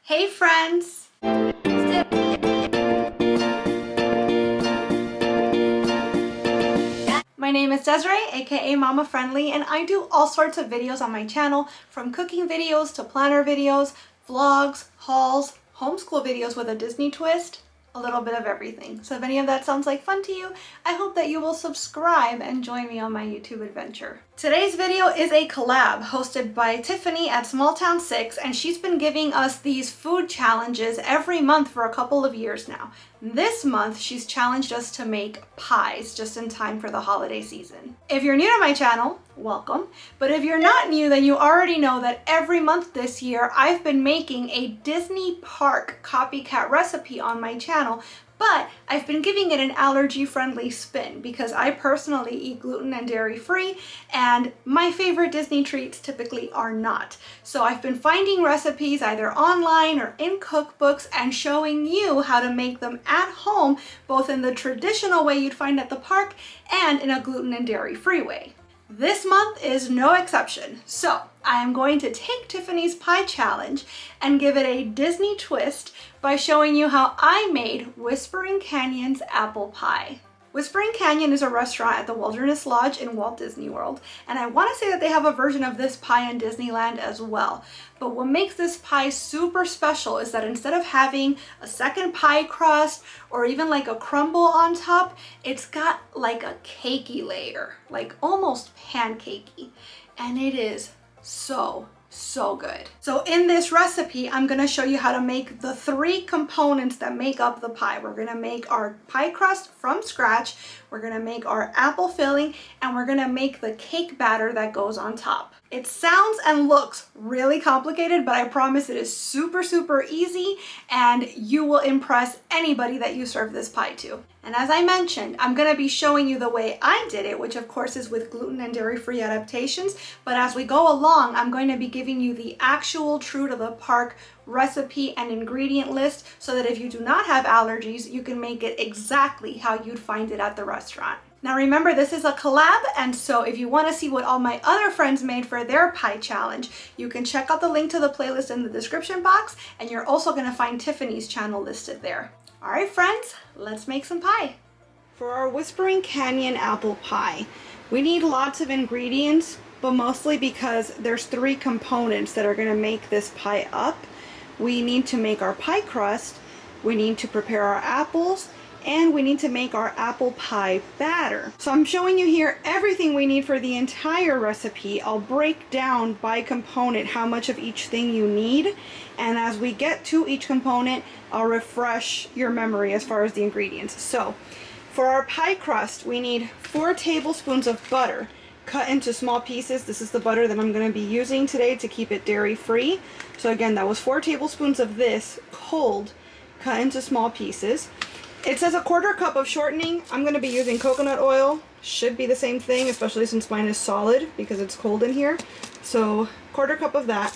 Hey friends! My name is Desiree, aka Mama Friendly, and I do all sorts of videos on my channel, from cooking videos to planner videos, vlogs, hauls, homeschool videos with a Disney twist, a little bit of everything. So if any of that sounds like fun to you, I hope that you will subscribe and join me on my YouTube adventure. Today's video is a collab hosted by Tiffany at Small Town 6, and she's been giving us these food challenges every month for a couple of years now. This month, she's challenged us to make pies just in time for the holiday season. If you're new to my channel, welcome. But if you're not new, then you already know that every month this year, I've been making a Disney park copycat recipe on my channel, but I've been giving it an allergy-friendly spin because I personally eat gluten and dairy-free, and my favorite Disney treats typically are not. So I've been finding recipes either online or in cookbooks and showing you how to make them at home, both in the traditional way you'd find at the park and in a gluten and dairy-free way. This month is no exception. So I am going to take Tiffany's pie challenge and give it a Disney twist by showing you how I made Whispering Canyon's apple pie. Whispering Canyon is a restaurant at the Wilderness Lodge in Walt Disney World, and I want to say that they have a version of this pie in Disneyland as well. But what makes this pie super special is that instead of having a second pie crust or even like a crumble on top, it's got like a cakey layer, like almost pancakey, and it is so good. So in this recipe, I'm going to show you how to make the three components that make up the pie. We're going to make our pie crust from scratch, we're going to make our apple filling, and we're going to make the cake batter that goes on top. It sounds and looks really complicated, but I promise it is super easy, and you will impress anybody that you serve this pie to. And as I mentioned, I'm going to be showing you the way I did it, which of course is with gluten and dairy-free adaptations, but as we go along, I'm going to be giving you the actual true to the park recipe and ingredient list so that if you do not have allergies, you can make it exactly how you'd find it at the restaurant. Now remember, this is a collab, and so if you want to see what all my other friends made for their pie challenge, you can check out the link to the playlist in the description box, and you're also going to find Tiffany's channel listed there. All right, friends, let's make some pie. For our Whispering Canyon apple pie, we need lots of ingredients, but mostly because there's three components that are going to make this pie up. We need to make our pie crust, we need to prepare our apples, and we need to make our apple pie batter. So I'm showing you here everything we need for the entire recipe. I'll break down by component how much of each thing you need, and as we get to each component, I'll refresh your memory as far as the ingredients. So for our pie crust, we need 4 tablespoons of butter cut into small pieces. This is the butter that I'm going to be using today to keep it dairy free. So again, that was 4 tablespoons of this cold, cut into small pieces. It says a 1/4 cup of shortening. I'm going to be using coconut oil. Should be the same thing, especially since mine is solid because it's cold in here. So 1/4 cup of that.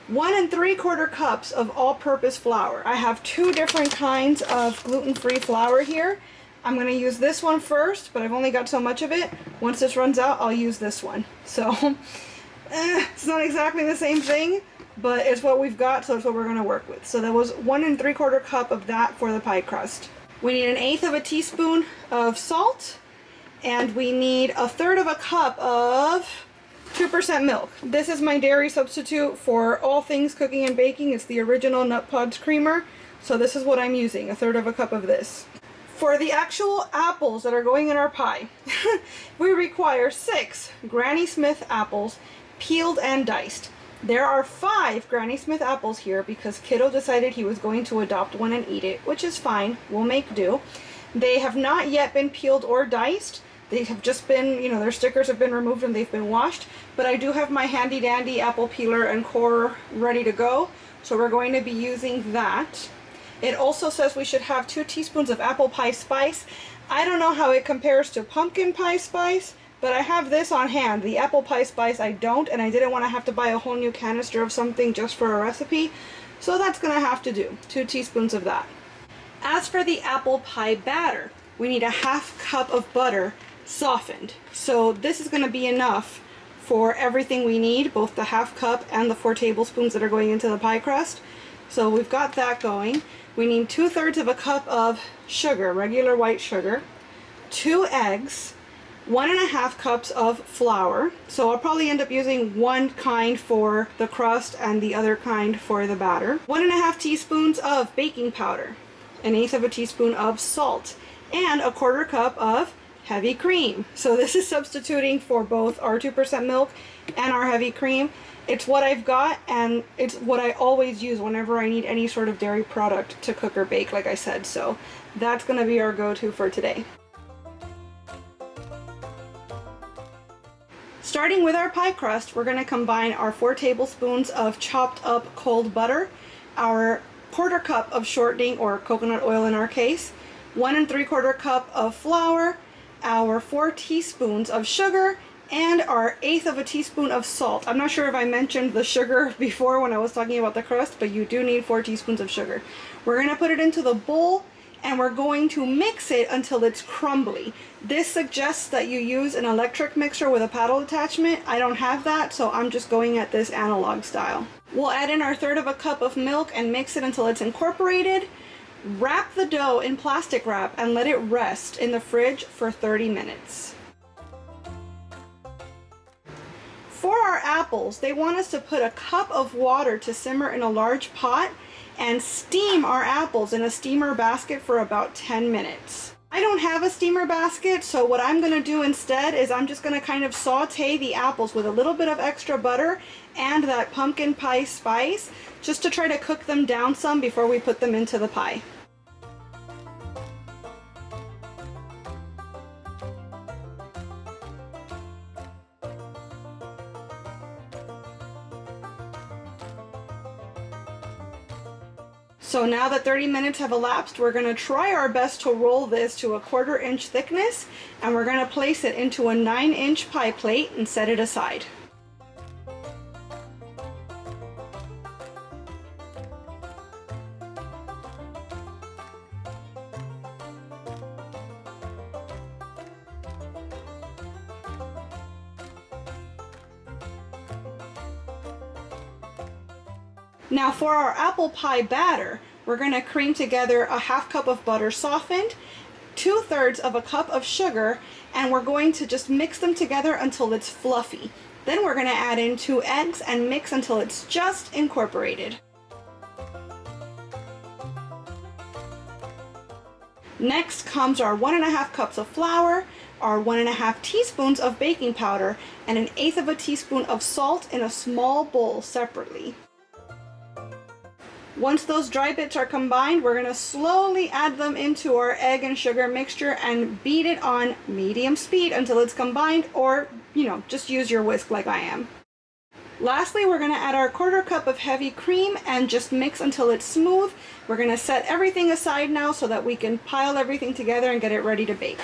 1 3/4 cups of all-purpose flour. I have 2 different kinds of gluten-free flour here. I'm going to use this one first, but I've only got so much of it. Once this runs out, I'll use this one. So it's not exactly the same thing, but it's what we've got, so it's what we're going to work with. So that was 1 3/4 cup of that for the pie crust. We need 1/8 of a teaspoon of salt, and we need 1/3 of a cup of 2% milk. This is my dairy substitute for all things cooking and baking. It's the original Nut Pods creamer, so this is what I'm using, 1/3 of a cup of this. For the actual apples that are going in our pie, we require 6 Granny Smith apples, peeled and diced. There are 5 Granny Smith apples here because Kiddo decided he was going to adopt one and eat it, which is fine. We'll make do. They have not yet been peeled or diced. They have just been, their stickers have been removed and they've been washed. But I do have my handy dandy apple peeler and core ready to go. So we're going to be using that. It also says we should have 2 teaspoons of apple pie spice. I don't know how it compares to pumpkin pie spice, but I have this on hand. The apple pie spice I don't, and I didn't want to have to buy a whole new canister of something just for a recipe, so that's going to have to do. 2 teaspoons of that. As for the apple pie batter, we need 1/2 cup of butter softened. So this is going to be enough for everything we need, both the 1/2 cup and the 4 tablespoons that are going into the pie crust. So we've got that going. We need 2/3 of a cup of sugar, regular white sugar, 2 eggs, 1.5 cups of flour. So I'll probably end up using one kind for the crust and the other kind for the batter. 1.5 teaspoons of baking powder, 1/8 teaspoon of salt, and 1/4 cup of heavy cream. So this is substituting for both our 2% milk and our heavy cream. It's what I've got, and it's what I always use whenever I need any sort of dairy product to cook or bake, like I said. So that's going to be our go-to for today. Starting with our pie crust, we're going to combine our 4 tablespoons of chopped up cold butter, our 1/4 cup of shortening or coconut oil in our case, 1 3/4 cup of flour, our 4 teaspoons of sugar, and our 1/8 teaspoon of salt. I'm not sure if I mentioned the sugar before when I was talking about the crust, but you do need 4 teaspoons of sugar. We're going to put it into the bowl and we're going to mix it until it's crumbly. This suggests that you use an electric mixer with a paddle attachment. I don't have that, so I'm just going at this analog style. We'll add in our 1/3 cup of milk and mix it until it's incorporated. Wrap the dough in plastic wrap and let it rest in the fridge for 30 minutes. For our apples, they want us to put a cup of water to simmer in a large pot and steam our apples in a steamer basket for about 10 minutes. I don't have a steamer basket, so what I'm going to do instead is I'm just going to kind of saute the apples with a little bit of extra butter and that pumpkin pie spice, just to try to cook them down some before we put them into the pie. So now that 30 minutes have elapsed, we're going to try our best to roll this to a 1/4 inch thickness, and we're going to place it into a 9-inch pie plate and set it aside. Now for our apple pie batter, we're going to cream together a 1/2 cup of butter softened, 2/3 of a cup of sugar, and we're going to just mix them together until it's fluffy. Then we're going to add in 2 eggs and mix until it's just incorporated. Next comes our 1.5 cups of flour, our 1.5 teaspoons of baking powder, and 1/8 teaspoon of salt in a small bowl separately. Once those dry bits are combined, we're going to slowly add them into our egg and sugar mixture and beat it on medium speed until it's combined, or, just use your whisk like I am. Lastly, we're going to add our 1/4 cup of heavy cream and just mix until it's smooth. We're going to set everything aside now so that we can pile everything together and get it ready to bake.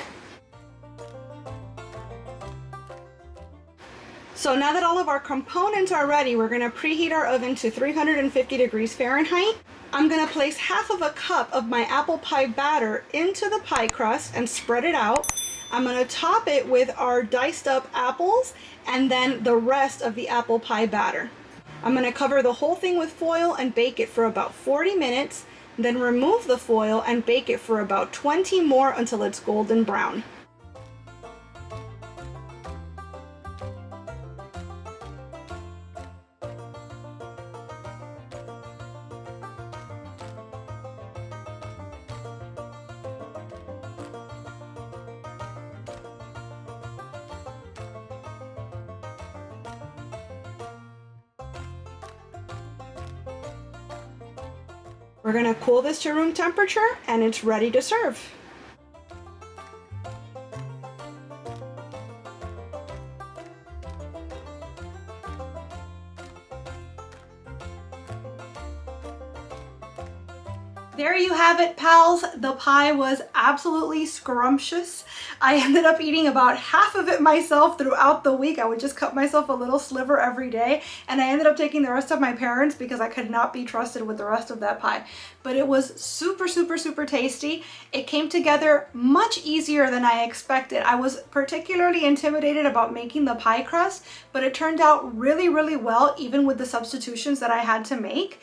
So now that all of our components are ready, we're going to preheat our oven to 350 degrees Fahrenheit. I'm going to place 1/2 cup of my apple pie batter into the pie crust and spread it out. I'm going to top it with our diced up apples and then the rest of the apple pie batter. I'm going to cover the whole thing with foil and bake it for about 40 minutes, then remove the foil and bake it for about 20 more until it's golden brown. We're going to cool this to room temperature and it's ready to serve. There you have it, pals. The pie was absolutely scrumptious. I ended up eating about half of it myself throughout the week. I would just cut myself a little sliver every day, and I ended up taking the rest of my parents because I could not be trusted with the rest of that pie. But it was super, super, super tasty. It came together much easier than I expected. I was particularly intimidated about making the pie crust, but it turned out really, really well, even with the substitutions that I had to make.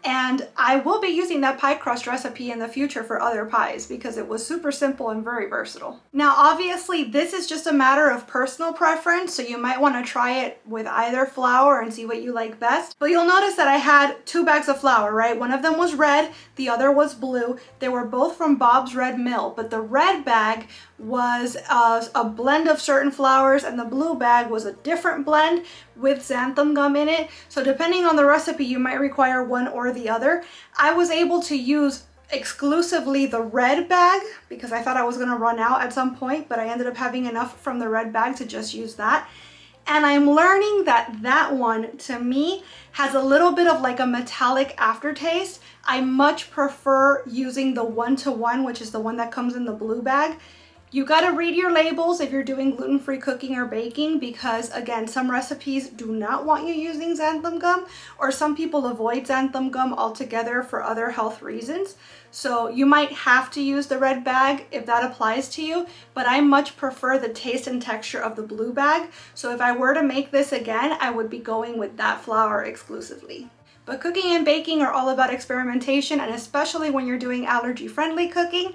And I will be using that pie crust recipe in the future for other pies because it was super simple and very versatile. Now, obviously, this is just a matter of personal preference, so you might want to try it with either flour and see what you like best. But you'll notice that I had 2 bags of flour, right? One of them was red, the other was blue. They were both from Bob's Red Mill, but the red bag was a blend of certain flours and the blue bag was a different blend with xanthan gum in it. So depending on the recipe, you might require one or the other. I was able to use exclusively the red bag because I thought I was going to run out at some point, but I ended up having enough from the red bag to just use that. And I'm learning that that one, to me, has a little bit of like a metallic aftertaste. I much prefer using the 1-to-1, which is the one that comes in the blue bag. You gotta read your labels if you're doing gluten-free cooking or baking because, again, some recipes do not want you using xanthan gum, or some people avoid xanthan gum altogether for other health reasons. So you might have to use the red bag if that applies to you, but I much prefer the taste and texture of the blue bag. So if I were to make this again, I would be going with that flour exclusively. But cooking and baking are all about experimentation, and especially when you're doing allergy-friendly cooking,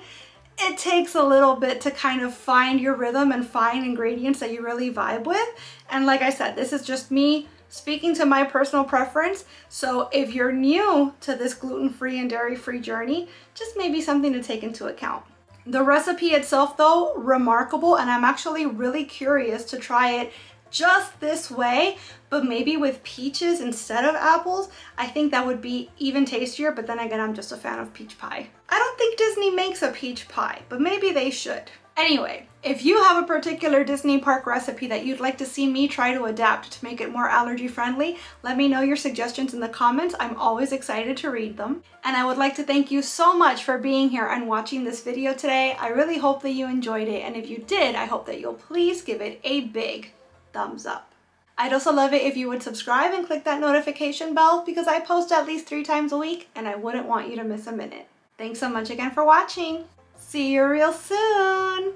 it takes a little bit to kind of find your rhythm and find ingredients that you really vibe with. And like I said, this is just me speaking to my personal preference. So if you're new to this gluten-free and dairy-free journey, just maybe something to take into account. The recipe itself though, remarkable, and I'm actually really curious to try it just this way, but maybe with peaches instead of apples. I think that would be even tastier, but then again, I'm just a fan of peach pie. I don't think Disney makes a peach pie, but maybe they should. Anyway, if you have a particular Disney park recipe that you'd like to see me try to adapt to make it more allergy friendly, let me know your suggestions in the comments. I'm always excited to read them. And I would like to thank you so much for being here and watching this video today. I really hope that you enjoyed it. And if you did, I hope that you'll please give it a big thumbs up. I'd also love it if you would subscribe and click that notification bell because I post at least 3 times a week and I wouldn't want you to miss a minute. Thanks so much again for watching. See you real soon.